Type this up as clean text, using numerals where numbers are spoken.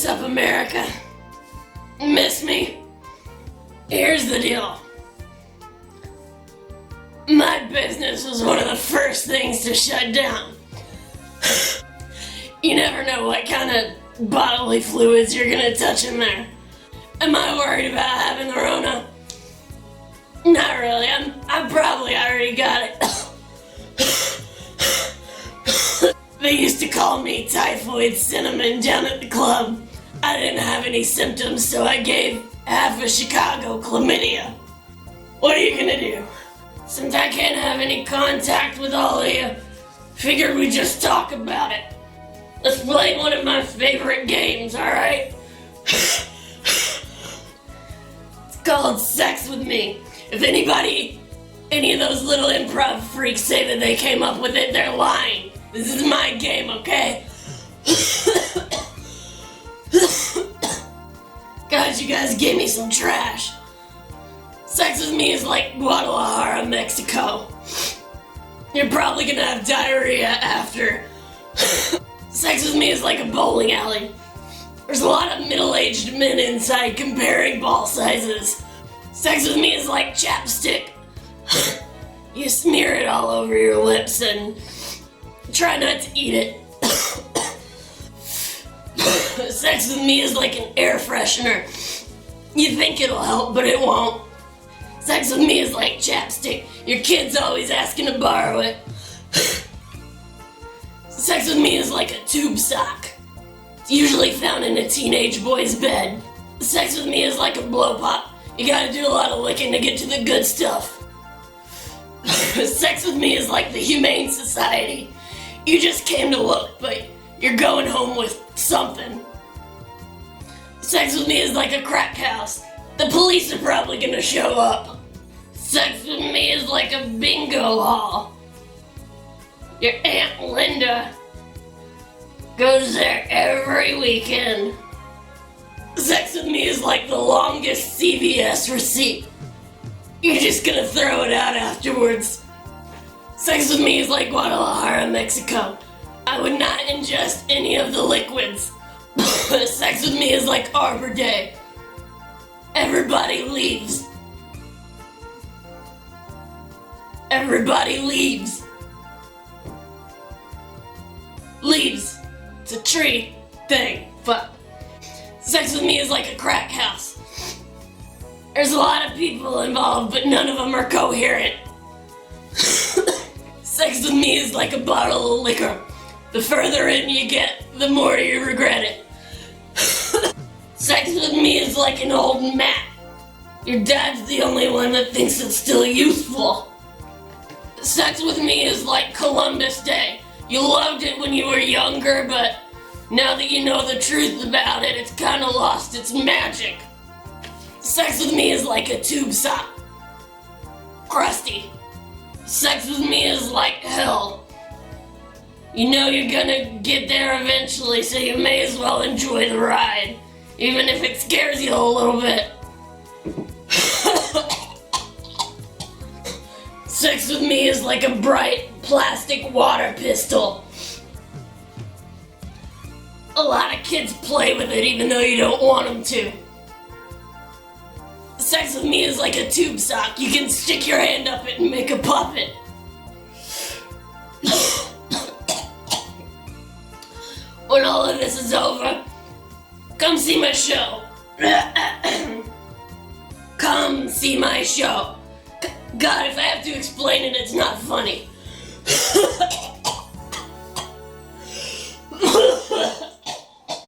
What's up, America? Miss me? Here's the deal. My business was one of the first things to shut down. You never know what kind of bodily fluids you're gonna touch in there. Am I worried about having the Rona? Not really. I probably already got it. They used to call me Typhoid Cinnamon down at the club. I didn't have any symptoms, so I gave half of Chicago chlamydia. What are you gonna do? Since I can't have any contact with all of you, figured we'd just talk about it. Let's play one of my favorite games, alright? It's called Sex With Me. If any of those little improv freaks say that they came up with it, they're lying. This is my game, okay? God, you guys gave me some trash. Sex with me is like Guadalajara, Mexico. You're probably gonna have diarrhea after. Sex with me is like a bowling alley. There's a lot of middle-aged men inside comparing ball sizes. Sex with me is like chapstick. You smear it all over your lips and try not to eat it. Sex with me is like an air freshener. You think it'll help, but it won't. Sex with me is like chapstick. Your kid's always asking to borrow it. Sex with me is like a tube sock. It's usually found in a teenage boy's bed. Sex with me is like a blow pop. You gotta do a lot of licking to get to the good stuff. Sex with me is like the Humane Society. You just came to look, but you're going home with something. Sex with me is like a crack house. The police are probably gonna show up. Sex with me is like a bingo hall. Your Aunt Linda goes there every weekend. Sex with me is like the longest CVS receipt. You're just gonna throw it out afterwards. Sex with me is like Guadalajara, Mexico. I would not ingest any of the liquids. Sex with me is like Arbor Day. Everybody leaves. Everybody leaves. Leaves. It's a tree thing. Fuck. Sex with me is like a crack house. There's a lot of people involved, but none of them are coherent. Sex with me is like a bottle of liquor. The further in you get, the more you regret it. Sex with me is like an old map. Your dad's the only one that thinks it's still useful. Sex with me is like Columbus Day. You loved it when you were younger, but now that you know the truth about it, it's kind of lost its magic. Sex with me is like a tube sock. Crusty. Sex with me is like hell. You know you're gonna get there eventually, so you may as well enjoy the ride, even if it scares you a little bit. Sex with me is like a bright plastic water pistol. A lot of kids play with it even though you don't want them to. Sex with me is like a tube sock. You can stick your hand up it and make a puppet. When all of this is over, come see my show. Come see my show. God, if I have to explain it, it's not funny.